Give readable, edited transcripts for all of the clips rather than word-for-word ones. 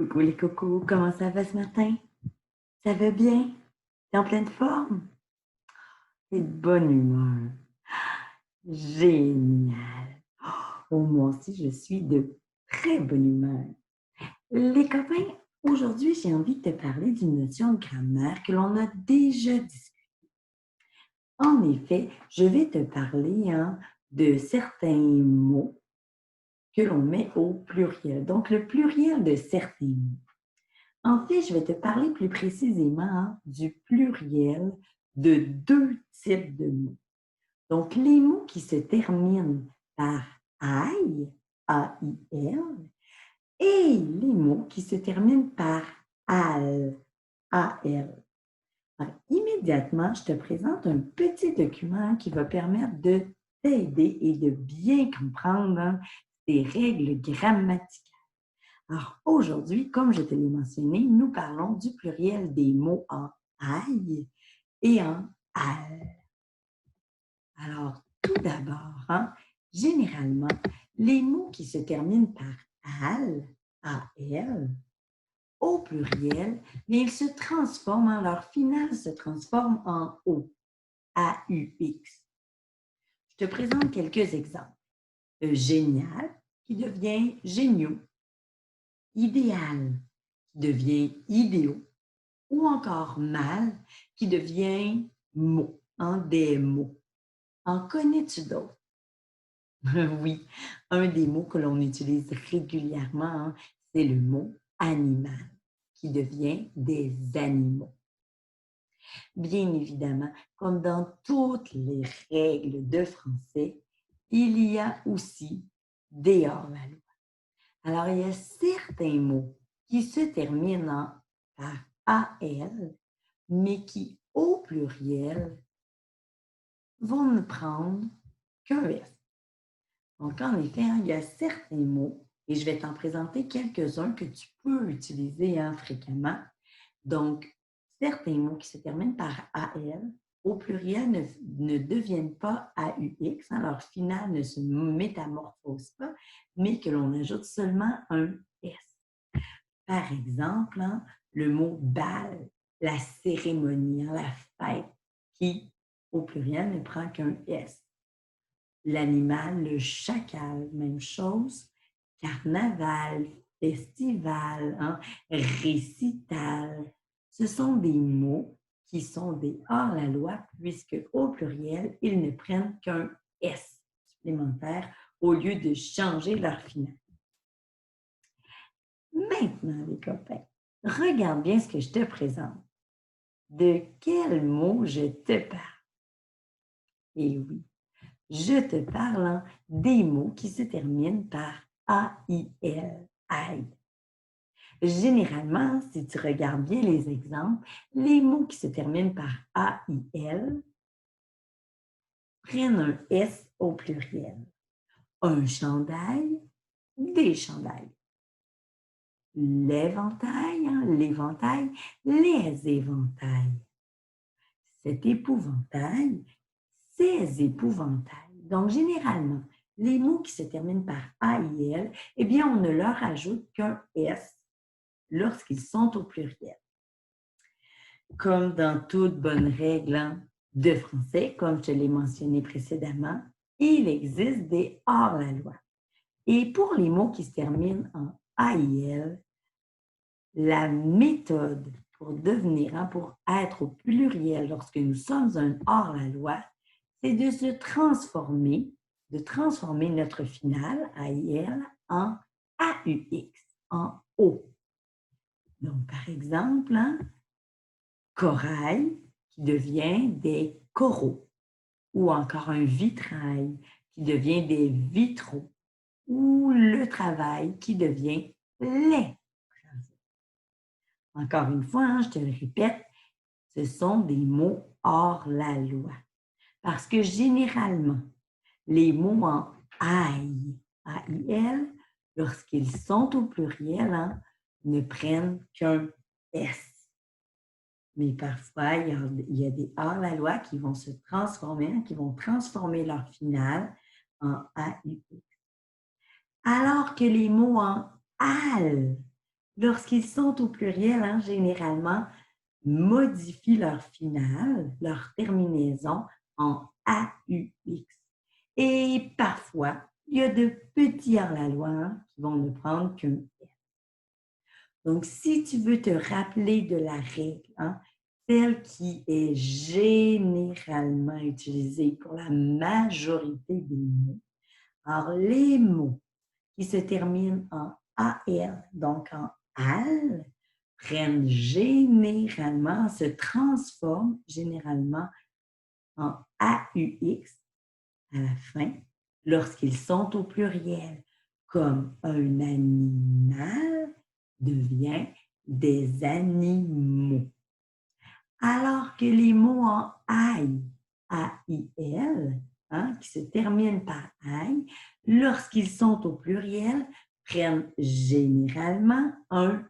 Coucou les cocos, comment ça va ce matin? Ça va bien? T'es en pleine forme? T'es de bonne humeur? Génial! Oh, moi aussi, je suis de très bonne humeur. Les copains, aujourd'hui, j'ai envie de te parler d'une notion de grammaire que l'on a déjà discutée. En effet, je vais te parler de certains mots que l'on met au pluriel. Donc, le pluriel de certains mots. En fait, je vais te parler plus précisément du pluriel de deux types de mots. Donc, les mots qui se terminent par aïe, A-I-L, et les mots qui se terminent par al, A-L. Alors, immédiatement, je te présente un petit document qui va permettre de t'aider et de bien comprendre ces règles grammaticales. Alors aujourd'hui, comme je te l'ai mentionné, nous parlons du pluriel des mots en aïe et en al. Alors tout d'abord, généralement, les mots qui se terminent par al, al, au pluriel, mais ils se transforment, leur finale se transforme en o, a-u-x. Je te présente quelques exemples. Génial qui devient géniaux, idéal qui devient idéaux, ou encore mal qui devient mot, des mots. En connais-tu d'autres? Oui, un des mots que l'on utilise régulièrement, c'est le mot animal qui devient des animaux. Bien évidemment, comme dans toutes les règles de français, il y a aussi des hors-la-loi. Alors, il y a certains mots qui se terminent par AL, mais qui, au pluriel, vont ne prendre qu'un S. Donc, en effet, il y a certains mots, et je vais t'en présenter quelques-uns que tu peux utiliser fréquemment. Donc, certains mots qui se terminent par AL, au pluriel, ne deviennent pas AUX, leur finale ne se métamorphose pas, mais que l'on ajoute seulement un S. Par exemple, le mot bal, la cérémonie, la fête, qui, au pluriel, ne prend qu'un S. L'animal, le chacal, même chose. Carnaval, festival, récital. Ce sont des mots qui sont des hors-la-loi puisque, au pluriel, ils ne prennent qu'un S supplémentaire au lieu de changer leur finale. Maintenant, les copains, regarde bien ce que je te présente. De quel mot je te parle? Et oui, je te parle des mots qui se terminent par A-I-L, aïe. Généralement, si tu regardes bien les exemples, les mots qui se terminent par A-I-L prennent un S au pluriel. Un chandail, des chandails. L'éventail, l'éventail, les éventails. Cet épouvantail, ces épouvantails. Donc, généralement, les mots qui se terminent par A-I-L, eh bien, on ne leur ajoute qu'un S lorsqu'ils sont au pluriel. Comme dans toute bonne règle de français, comme je te l'ai mentionné précédemment, il existe des hors-la-loi. Et pour les mots qui se terminent en AIL, la méthode pour devenir, pour être au pluriel lorsque nous sommes un hors-la-loi, c'est de se transformer, de transformer notre finale AIL en AUX, en O. Donc, par exemple, corail qui devient des coraux, ou encore un vitrail qui devient des vitraux, ou le travail qui devient les. Encore une fois, je te le répète, ce sont des mots hors la loi. Parce que généralement, les mots en aïe, A-I-L, lorsqu'ils sont au pluriel, ne prennent qu'un S. Mais parfois, il y a des hors-la-loi qui vont se transformer, qui vont transformer leur finale en AUX. Alors que les mots en al lorsqu'ils sont au pluriel, hein, généralement, modifient leur finale, leur terminaison en AUX. Et parfois, il y a de petits hors-la-loi hein, qui vont ne prendre qu'un F. Donc, si tu veux te rappeler de la règle, hein, celle qui est généralement utilisée pour la majorité des mots, alors les mots qui se terminent en AL, donc en AL, prennent généralement, se transforment généralement en AUX à la fin lorsqu'ils sont au pluriel, comme un animal devient des animaux. Alors que les mots en aïe, A-I-L, hein, qui se terminent par aïe, lorsqu'ils sont au pluriel, prennent généralement un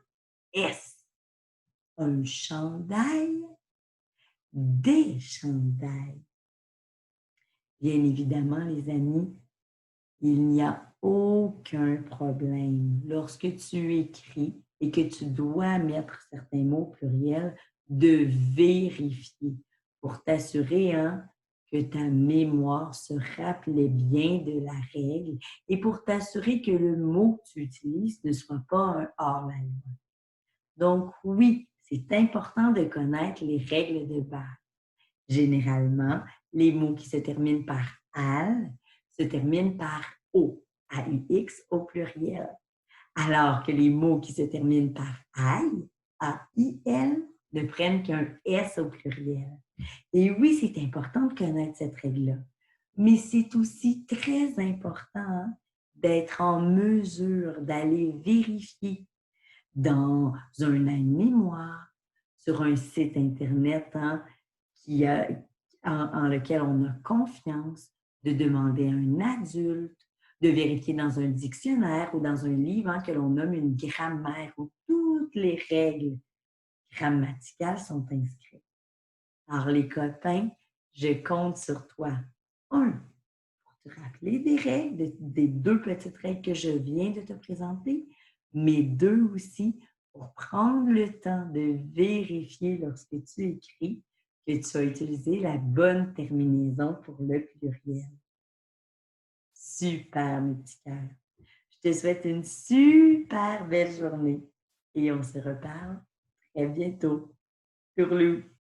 S. Un chandail, des chandails. Bien évidemment, les amis, il n'y a aucun problème lorsque tu écris et que tu dois mettre certains mots pluriels de vérifier pour t'assurer hein, que ta mémoire se rappelait bien de la règle et pour t'assurer que le mot que tu utilises ne soit pas un hors-la-loi. Donc oui, c'est important de connaître les règles de base. Généralement, les mots qui se terminent par al se terminent par o, AUX au pluriel, alors que les mots qui se terminent par aïe, AIL, ne prennent qu'un S au pluriel. Et oui, c'est important de connaître cette règle-là, mais c'est aussi très important d'être en mesure d'aller vérifier dans un aide-mémoire, sur un site Internet hein, en lequel on a confiance, de demander à un adulte, de vérifier dans un dictionnaire ou dans un livre hein, que l'on nomme une grammaire où toutes les règles grammaticales sont inscrites. Alors les copains, je compte sur toi. Un, pour te rappeler des règles, des deux petites règles que je viens de te présenter, mais deux aussi pour prendre le temps de vérifier lorsque tu écris que tu as utilisé la bonne terminaison pour le pluriel. Super, mes petits cœurs. Je te souhaite une super belle journée et on se reparle très bientôt. Tourlou!